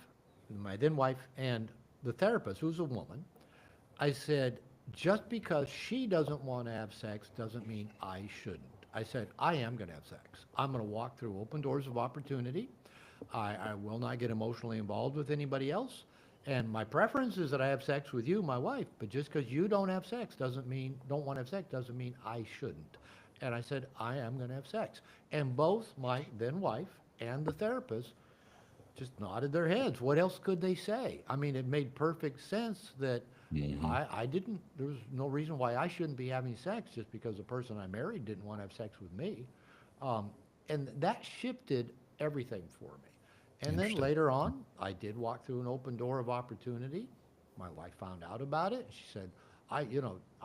my then wife, and the therapist, who's a woman, I said, just because she doesn't want to have sex doesn't mean I shouldn't. I said, I am going to have sex. I'm going to walk through open doors of opportunity. I will not get emotionally involved with anybody else. And my preference is that I have sex with you, my wife. But just because you don't want to have sex doesn't mean I shouldn't. And I said, I am going to have sex. And both my then wife and the therapist just nodded their heads. What else could they say? I mean, it made perfect sense that Hmm. there was no reason why I shouldn't be having sex just because the person I married didn't want to have sex with me. Um, and that shifted everything for me. And then Interesting. later on, I did walk through an open door of opportunity. My wife found out about it. She said, I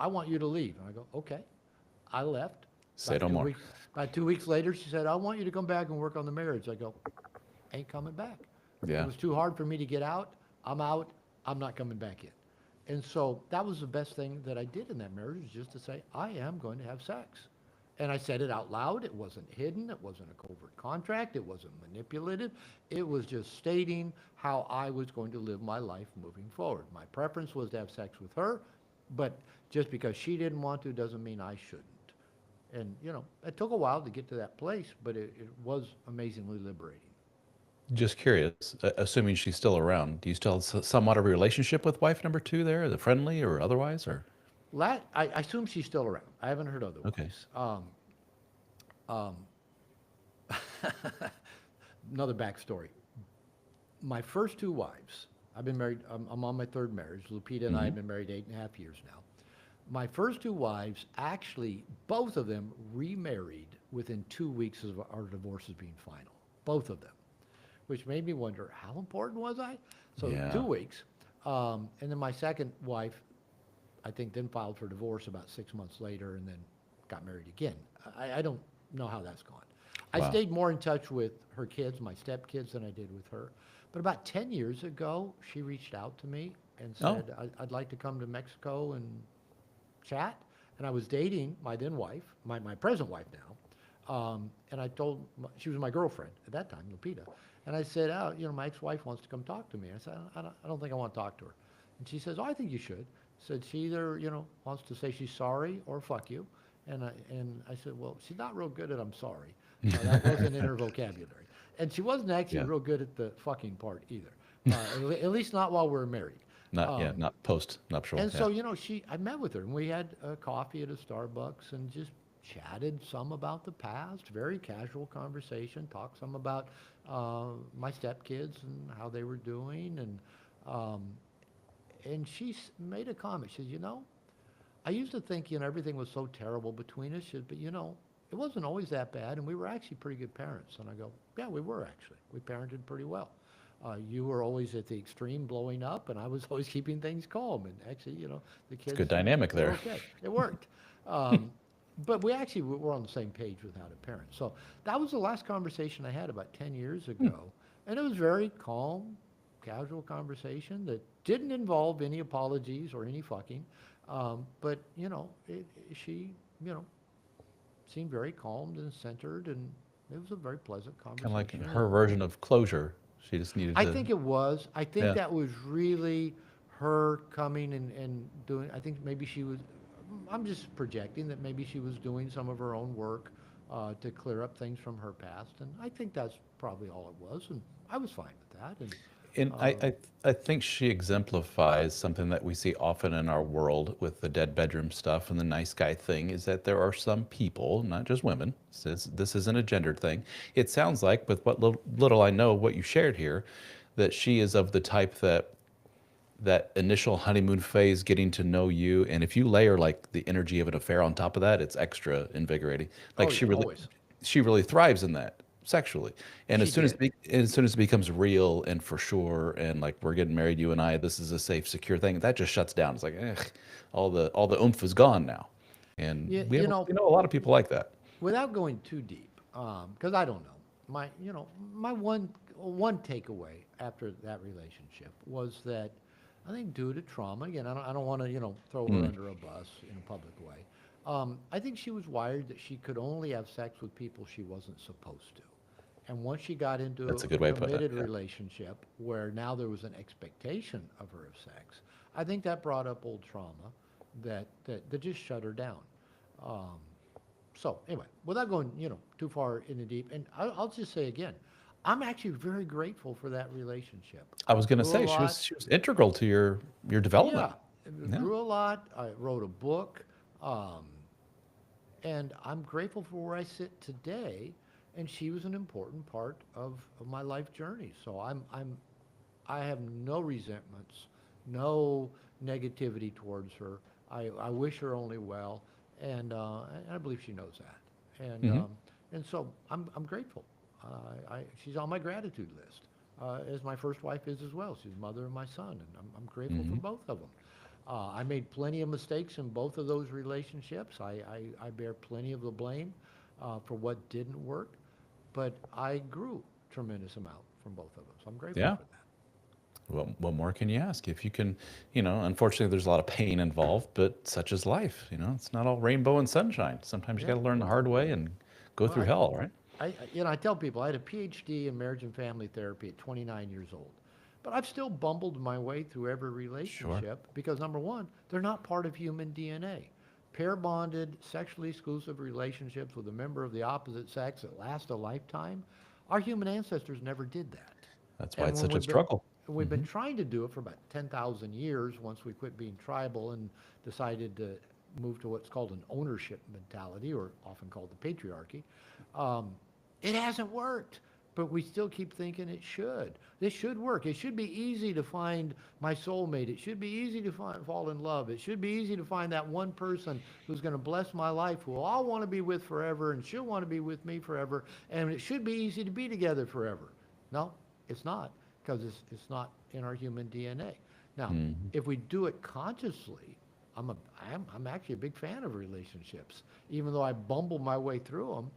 want you to leave. And I go, okay. I left. Say no more. About 2 weeks later, she said, I want you to come back and work on the marriage. I go, ain't coming back. It Yeah. was too hard for me to get out. I'm out. I'm not coming back in. And so that was the best thing that I did in that marriage, is just to say, I am going to have sex. And I said it out loud. It wasn't hidden. It wasn't a covert contract. It wasn't manipulative. It was just stating how I was going to live my life moving forward. My preference was to have sex with her, but just because she didn't want to doesn't mean I shouldn't. And, you know, it took a while to get to that place, but it was amazingly liberating. Just curious, assuming she's still around, do you still have somewhat of a relationship with wife number two there, the friendly or otherwise, or? I assume she's still around. I haven't heard Okay. otherwise. Um, Another backstory. My first two wives, I've been married, I'm on my third marriage. Lupita and I Hmm. have been married 8.5 years now. My first two wives, actually, both of them remarried within 2 weeks of our divorces being final. Both of them, which made me wonder, how important was I? So Yeah. 2 weeks. And then my second wife, I think, then filed for divorce about 6 months later and then got married again. I don't know how that's gone. I Wow. stayed more in touch with her kids, my stepkids, than I did with her. But about 10 years ago, she reached out to me and Oh, said, I'd like to come to Mexico and chat. And I was dating my then wife, my present wife now. And I told, she was my girlfriend at that time, Lupita. And I said, oh, my ex-wife wants to come talk to me. I said, I don't think I want to talk to her. And she says, oh, I think you should. Said she either, wants to say she's sorry or fuck you. And I said, well, she's not real good at I'm sorry. That wasn't in her vocabulary. And she wasn't actually yeah. real good at the fucking part either. At least not while we were married. Not, yeah, Um, not post nuptial. and Yeah. so, I met with her and we had a coffee at a Starbucks and just chatted some about the past, very casual conversation, talked some about my stepkids and how they were doing. Um, and made a comment. She says, I used to think, everything was so terrible between us, but, it wasn't always that bad, and we were actually pretty good parents. And I go, yeah, we were actually. We parented pretty well. You were always at the extreme blowing up, and I was always keeping things calm. And actually, the It's a kids, good dynamic were there. okay. It worked. Um, but we actually were on the same page with how to parent. So that was the last conversation I had about 10 years Hmm. ago. And it was very calm, casual conversation that didn't involve any apologies or any fucking. But, she, you know, seemed very calmed and centered, and it was a very pleasant Kind of like conversation. her version of closure. She just needed I to, think it was. I think yeah. that was really her coming and doing. I think maybe she was. I'm just projecting that maybe she was doing some of her own work to clear up things from her past, and I think that's probably all it was. And I was fine with that. And And uh, I think she exemplifies something that we see often in our world with the dead bedroom stuff and the nice guy thing is that there are some people, not just women, says this isn't a gendered thing. It sounds like, with what little I know, what you shared here, that she is of the type that initial honeymoon phase, getting to know you, and if you layer like the energy of an affair on top of that, it's extra invigorating. Like oh yeah, always. she really thrives in that sexually. And She did. as soon as it becomes real and for sure, and like we're getting married, you and I, this is a safe, secure thing, that just shuts down. It's like, all the oomph is gone now. And You, we you have know, we know a lot of people like that. without going too deep, because I don't know. My one takeaway after that relationship was that I think due to trauma, again, I don't want to throw her Mm, under a bus in a public way. I think she was wired that she could only have sex with people she wasn't supposed to. And once she got that's into a a good way to put it. committed Yeah. relationship where now there was an expectation of her of sex, I think that brought up old trauma that just shut her down. Um, so anyway, without going, too far in the deep, and I'll just say again, I'm actually very grateful for that relationship. I was gonna Grew a say lot. she was integral to your development. Yeah, Yeah. grew a lot. I wrote a book, um, and I'm grateful for where I sit today. And she was an important part of my life journey. So I have no resentments, no negativity towards her. I wish her only well, and I believe she knows that. Hmm. And so I'm grateful. She's on my gratitude list, as my first wife is as well. She's the mother of my son, and I'm grateful for Hmm. both of them. I made plenty of mistakes in both of those relationships. I bear plenty of the blame for what didn't work, but I grew tremendous amount from both of them. So I'm grateful Yeah. for that. What more can you ask? If you can, unfortunately, there's a lot of pain involved, but such is life. It's not all rainbow and sunshine. Sometimes you got Yeah. to learn the hard way and go Well, through hell, right? I tell people I had a PhD in marriage and family therapy at 29 years old, but I've still bumbled my way through every Sure. relationship because number one, they're not part of human DNA. Pair bonded, sexually exclusive relationships with a member of the opposite sex that last a lifetime, our human ancestors never did that. That's why And it's when such a struggle. we've been Hmm. trying to do it for about 10,000 years once we quit being tribal and decided to move to what's called an ownership mentality, or often called the patriarchy. Um, it hasn't worked. but we still keep thinking it should. This should work. It should be easy to find my soulmate. It should be easy to fall in love. It should be easy to find that one person who's going to bless my life, who I'll want to be with forever, and she'll want to be with me forever. And it should be easy to be together forever. No, it's not, because it's not in our human DNA. Now, Mhm. if we do it consciously, I'm actually a big fan of relationships. Even though I bumble my way through them,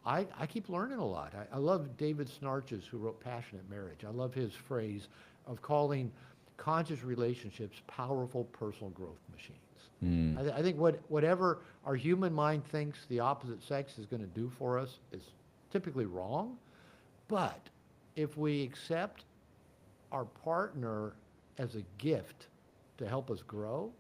I keep learning a lot. I love David Snarches, who wrote Passionate Marriage. I love his phrase of calling conscious relationships powerful personal growth machines. Mm. I think whatever our human mind thinks the opposite sex is going to do for us is typically wrong. But if we accept our partner as a gift to help us grow,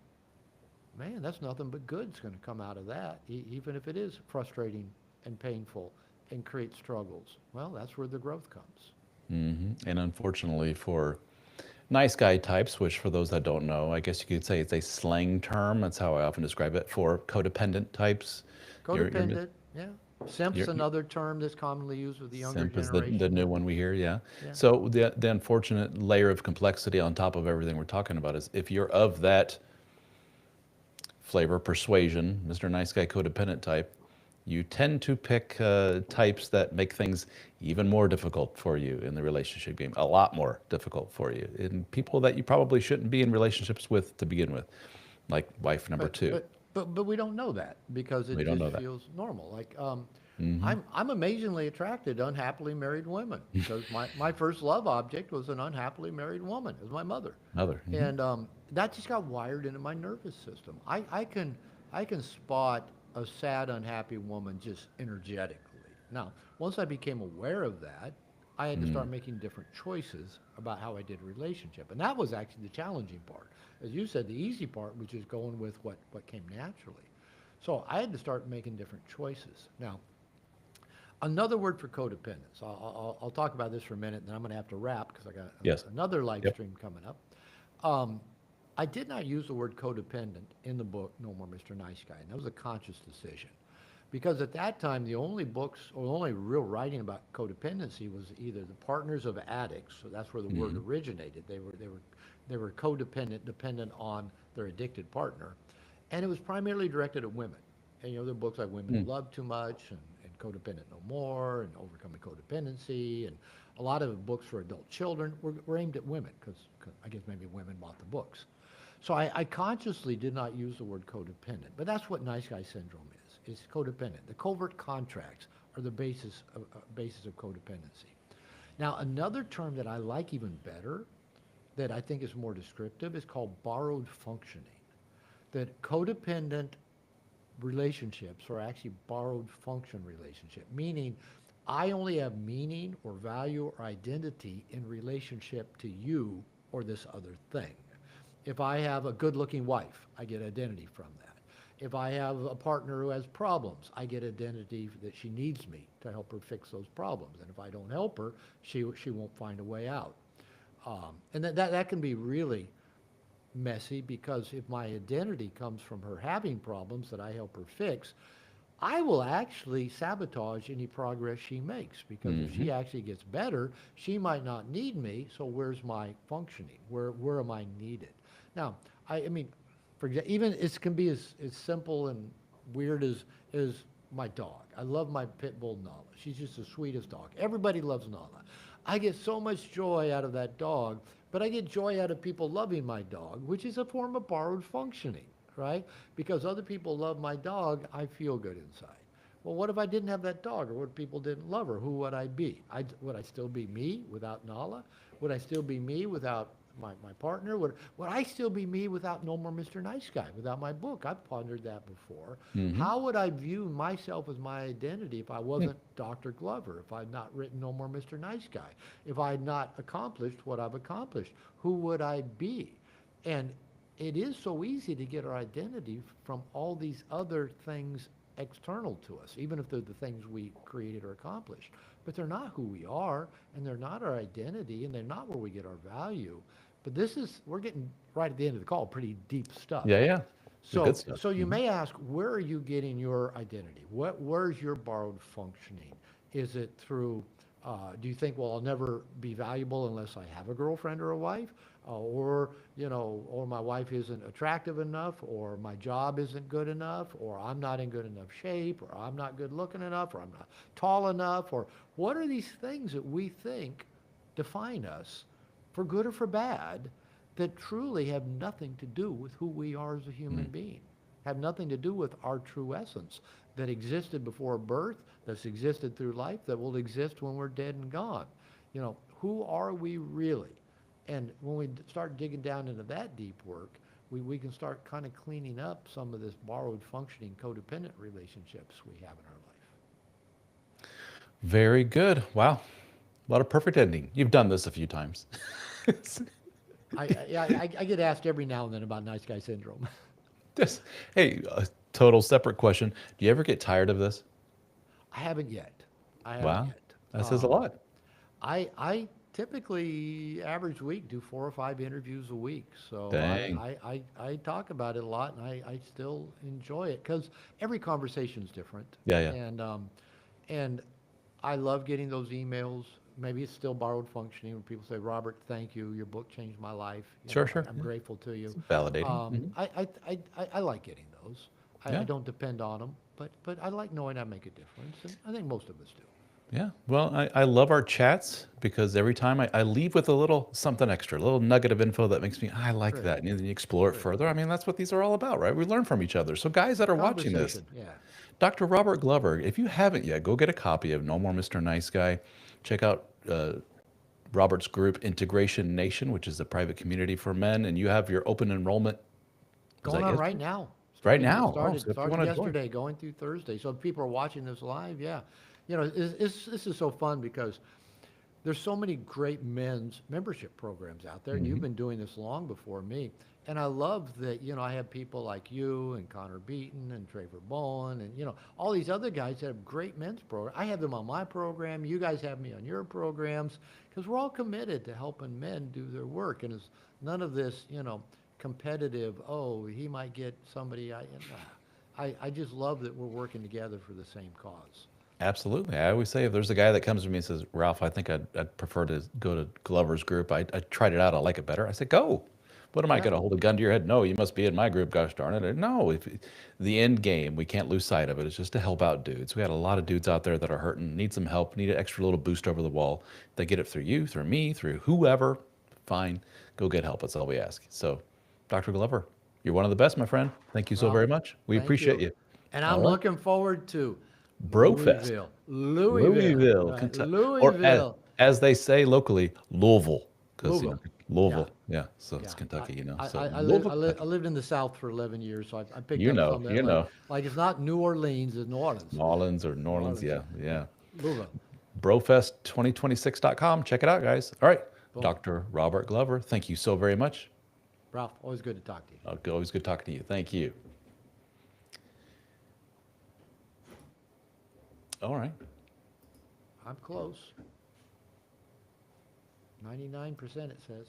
man, that's nothing but good's going to come out of that, even if it is frustrating and painful and create struggles. Well, that's where the growth comes. And unfortunately, for nice guy types, which for those that don't know, I guess you could say it's a slang term. That's how I often describe it for codependent types. You're Codependent, yeah. Simp's you're, another term that's commonly used with the younger Simp is the generation. new one we hear, yeah. Yeah. So the unfortunate layer of complexity on top of everything we're talking about is if you're of that flavor, persuasion, Mr. Nice Guy codependent type, you tend to pick types that make things even more difficult for you in the relationship game, a lot more difficult for you, and people that you probably shouldn't be in relationships with to begin with, like wife number But two. but but we don't know that because We it don't just know that. feels normal. Like Hmm. I'm amazingly attracted to unhappily married women because my first love object was an unhappily married woman. It was my mother, Another. Hmm. and that just got wired into my nervous system. I can spot a sad, unhappy woman just energetically. Now, once I became aware of that, I had to start making different choices about how I did relationship, and that was actually the challenging part. As you said, the easy part was just going with what came naturally. So I had to start making different choices. Now, another word for codependence. I'll talk about this for a minute, and then I'm going to have to wrap because I got Yes. another live Yep. stream coming up. Um, I did not use the word codependent in the book No More Mr. Nice Guy, and that was a conscious decision. Because at that time, the only books or only real writing about codependency was either the partners of addicts, so that's where the word Hmm. originated. They were codependent, dependent on their addicted partner, and it was primarily directed at women. And there are books like Women Who Love Too Much and Codependent No More and Overcoming Codependency, and a lot of the books for adult children were aimed at women because I guess maybe women bought the books. So I consciously did not use the word codependent, but that's what nice guy syndrome is codependent. The covert contracts are the basis of codependency. Now, another term that I like even better, that I think is more descriptive, is called borrowed functioning. That codependent relationships are actually borrowed function relationship, meaning I only have meaning or value or identity in relationship to you or this other thing. If I have a good-looking wife, I get identity from that. If I have a partner who has problems, I get identity that she needs me to help her fix those problems. And if I don't help her, she won't find a way out. And that can be really messy because if my identity comes from her having problems that I help her fix, I will actually sabotage any progress she makes because if Hmm. she actually gets better, she might not need me. So where's my functioning? Where am I needed? Now, I mean, for example, even it can be as simple and weird as my dog. I love my pit bull Nala. She's just the sweetest dog. Everybody loves Nala. I get so much joy out of that dog, but I get joy out of people loving my dog, which is a form of borrowed functioning, right? Because other people love my dog, I feel good inside. Well, what if I didn't have that dog, or what if people didn't love her? Who would I be? Would I still be me without Nala? Would I still be me without my partner? Would I still be me without No More Mr. Nice Guy, without my book? I've pondered that before. Hmm. How would I view myself as my identity if I wasn't Dr. Glover, if I'd not written No More Mr. Nice Guy, if I'd not accomplished what I've accomplished? Who would I be? And it is so easy to get our identity from all these other things external to us, even if they're the things we created or accomplished. But they're not who we are, and they're not our identity, and they're not where we get our value. But we're getting right at the end of the call, pretty deep stuff. Yeah, yeah. The good stuff. So you may ask, where are you getting your identity? Where's your borrowed functioning? Is it through Do you think, well, I'll never be valuable unless I have a girlfriend or a wife? Or my wife isn't attractive enough, or my job isn't good enough, or I'm not in good enough shape, or I'm not good looking enough, or I'm not tall enough, or what are these things that we think define us, for good or for bad, that truly have nothing to do with who we are as a human Mm. being, have nothing to do with our true essence that existed before birth, that's existed through life, that will exist when we're dead and gone. Who are we really? And when we start digging down into that deep work, we can start kind of cleaning up some of this borrowed functioning codependent relationships we have in our Very good. Wow. A lot of perfect ending. You've done this a few times. life. I get asked every now and then about nice guy syndrome. This, hey, a total separate question. Do you ever get tired of this? I haven't yet. I haven't Wow. yet. That says a lot. I typically average week do 4 or 5 interviews a week. So Dang. I talk about it a lot, and I still enjoy it because every conversation is different. Yeah, yeah. And I love getting those emails. Maybe it's still borrowed functioning when people say, Robert, thank you. Your book changed my life. Sure, sure. I'm Yeah. grateful to you. Validating. Hmm. I like getting those. I Yeah. don't depend on them, but I like knowing I make a difference. And I think most of us do. Yeah. Well, I love our chats because every time I leave with a little something extra, a little nugget of info that makes me, I like Great. that. And then you explore it Great. further. I mean, that's what these are all about, right? We learn from each other. So, guys that are watching this, Conversation. Yeah. Dr. Robert Glover, if you haven't yet, go get a copy of No More Mr. Nice Guy. Check out Robert's group, Integration Nation, which is a private community for men. And you have your open enrollment. Was Going that on right yesterday? now. Right Started now. Oh, started so if you started want to join. yesterday, going through Thursday. So if people are watching this live, yeah. This is so fun because there's so many great men's membership programs out there, and you've Hmm. been doing this long before me. And I love that, I have people like you and Connor Beaton and Traver Bowen and, all these other guys that have great men's programs. I have them on my program. You guys have me on your programs because we're all committed to helping men do their work. And it's none of this, competitive, oh, he might get somebody. I just love that we're working together for the same cause. Absolutely. I always say if there's a guy that comes to me and says, Ralph, I think I'd prefer to go to Glover's group. I tried it out. I like it better. I said, go. What am I Yeah. going to hold a gun to your head? No, you must be in my group. Gosh darn it. No, if the end game, we can't lose sight of it. It's just to help out dudes. We got a lot of dudes out there that are hurting, need some help, need an extra little boost over the wall. They get it through you, through me, through whoever. Fine. Go get help. That's all we ask. So, Dr. Glover, you're one of the best, my friend. Thank you so Ralph, very much. We thank appreciate you. you. And All I'm right. looking forward to Brofest. Louisville, Louisville, right? Kentucky, or Louisville, as they say locally, Louisville, because Louisville. Yeah, Louisville, yeah. So it's yeah. Kentucky, So I Louisville, I Kentucky. lived in the South for 11 years, so I picked up some of that. You know, Like it's not New Orleans, it's New Orleans. New Orleans or New New Orleans, Orleans. yeah, Yeah, yeah. Louisville. Brofest2026.com. Check it out, guys. All right, Boom. Dr. Robert Glover, thank you so very much. Ralph, always good to talk to you. Always good talking to you. Thank you. All right. I'm close. 99% it says.